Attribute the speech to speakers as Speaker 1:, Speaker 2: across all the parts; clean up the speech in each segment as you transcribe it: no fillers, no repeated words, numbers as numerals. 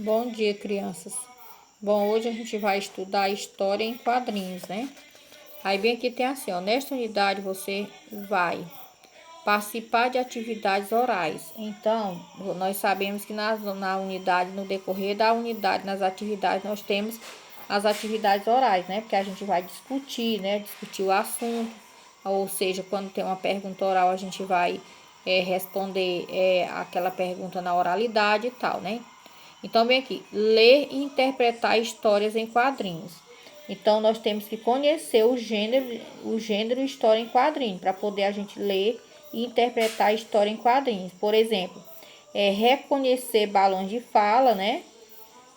Speaker 1: Bom dia, crianças. Bom, hoje a gente vai estudar história em quadrinhos, né? Aí bem aqui tem assim, ó, nesta unidade você vai participar de atividades orais. Então, nós sabemos que na unidade, no decorrer da unidade, nas atividades, nós temos as atividades orais, né? Porque a gente vai discutir, né? Discutir o assunto. Ou seja, quando tem uma pergunta oral, a gente vai responder aquela pergunta na oralidade e tal, né? Então, vem aqui, ler e interpretar histórias em quadrinhos. Então, nós temos que conhecer o gênero história em quadrinhos, para poder a gente ler e interpretar história em quadrinhos. Por exemplo, reconhecer balões de fala, né?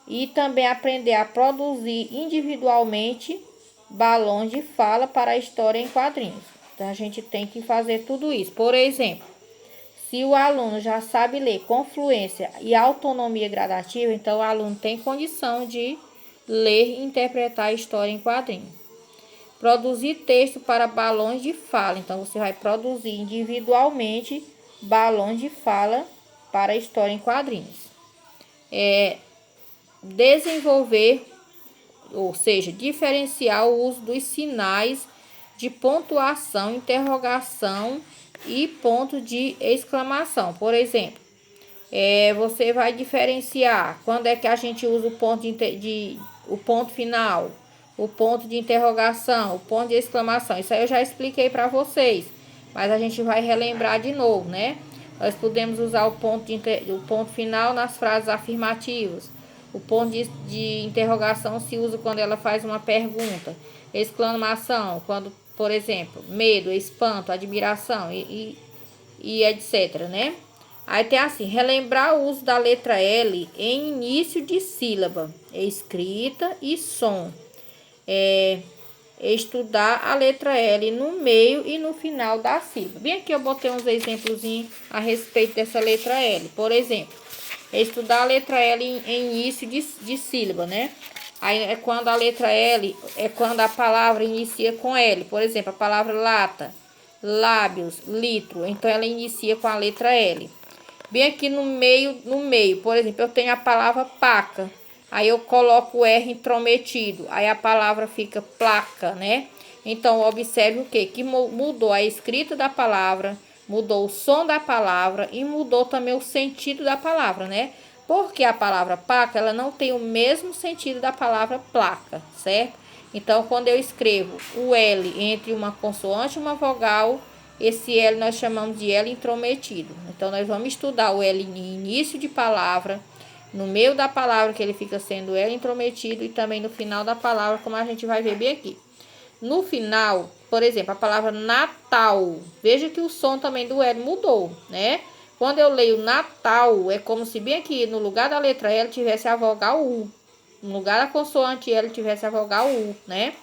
Speaker 1: E também aprender a produzir individualmente balões de fala para a história em quadrinhos. Então, a gente tem que fazer tudo isso. Por exemplo, se o aluno já sabe ler com fluência e autonomia gradativa, então o aluno tem condição de ler e interpretar a história em quadrinhos. Produzir texto para balões de fala. Então você vai produzir individualmente balões de fala para a história em quadrinhos. Desenvolver, ou seja, diferenciar o uso dos sinais de pontuação, interrogação e ponto de exclamação. Por exemplo, você vai diferenciar quando é que a gente usa o ponto final, o ponto de interrogação, o ponto de exclamação. Isso aí eu já expliquei para vocês, mas a gente vai relembrar de novo, né? Nós podemos usar o ponto final nas frases afirmativas. O ponto de interrogação se usa quando ela faz uma pergunta. Exclamação, quando, por exemplo, medo, espanto, admiração e etc, né? Aí tem assim, relembrar o uso da letra L em início de sílaba, escrita e som. Estudar a letra L no meio e no final da sílaba. Bem aqui eu botei uns exemplos a respeito dessa letra L. Por exemplo, estudar a letra L em início de sílaba, né? Aí é quando a letra L, é quando a palavra inicia com L. Por exemplo, a palavra lata, lábios, litro. Então ela inicia com a letra L. Bem aqui no meio, por exemplo, eu tenho a palavra paca. Aí eu coloco o R intrometido. Aí a palavra fica placa, né? Então, observe o quê? Que mudou a escrita da palavra, mudou o som da palavra e mudou também o sentido da palavra, né? Porque a palavra paca, ela não tem o mesmo sentido da palavra placa, certo? Então, quando eu escrevo o L entre uma consoante e uma vogal, esse L nós chamamos de L intrometido. Então, nós vamos estudar o L no início de palavra, no meio da palavra, que ele fica sendo L intrometido, e também no final da palavra, como a gente vai ver bem aqui. No final, por exemplo, a palavra Natal. Veja que o som também do L mudou, né? Quando eu leio Natal, é como se bem aqui no lugar da letra L tivesse a vogal U. No lugar da consoante L tivesse a vogal U, né?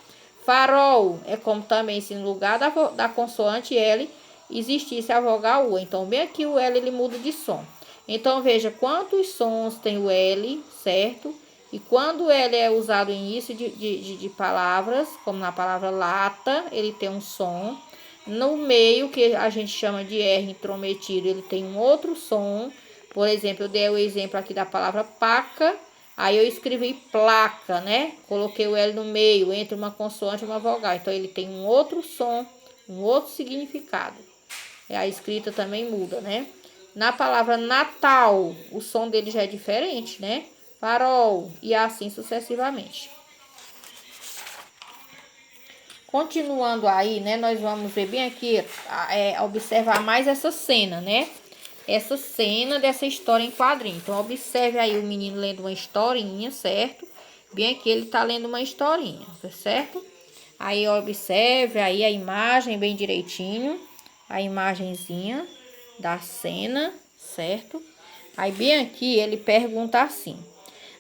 Speaker 1: Farol é como também se no lugar da consoante L existisse a vogal U. Então, bem aqui o L ele muda de som. Então, veja quantos sons tem o L, certo? E quando o L é usado em início de palavras, como na palavra lata, ele tem um som. No meio, que a gente chama de R intrometido, ele tem um outro som. Por exemplo, eu dei o exemplo aqui da palavra paca. Aí eu escrevi placa, né? Coloquei o L no meio, entre uma consoante e uma vogal. Então, ele tem um outro som, um outro significado. E a escrita também muda, né? Na palavra Natal, o som dele já é diferente, né? Farol e assim sucessivamente. Continuando aí, né? Nós vamos ver bem aqui, observar mais essa cena, né? Essa cena dessa história em quadrinho. Então, observe aí o menino lendo uma historinha, certo? Bem aqui ele tá lendo uma historinha, certo? Aí, observe aí a imagem bem direitinho. A imagenzinha da cena, certo? Aí, bem aqui ele pergunta assim: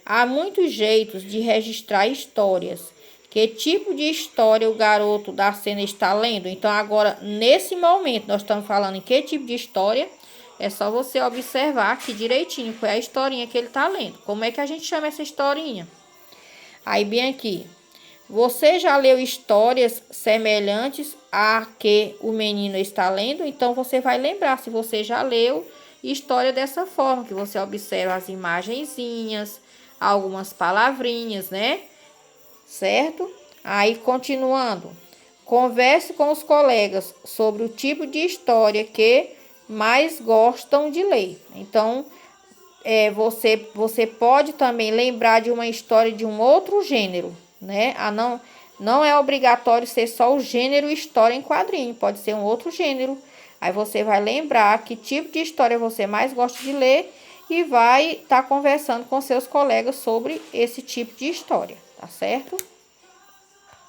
Speaker 1: há muitos jeitos de registrar histórias. Que tipo de história o garoto da cena está lendo? Então, agora, nesse momento, nós estamos falando em que tipo de história. É só você observar aqui direitinho qual é a historinha que ele está lendo. Como é que a gente chama essa historinha? Aí, bem aqui. Você já leu histórias semelhantes a que o menino está lendo? Então, você vai lembrar se você já leu história dessa forma, que você observa as imagenzinhas, algumas palavrinhas, né? Certo? Aí, continuando. Converse com os colegas sobre o tipo de história que mais gostam de ler. Então, você pode também lembrar de uma história de um outro gênero, né? Não é obrigatório ser só o gênero história em quadrinho, pode ser um outro gênero. Aí você vai lembrar que tipo de história você mais gosta de ler e vai estar conversando com seus colegas sobre esse tipo de história, tá certo?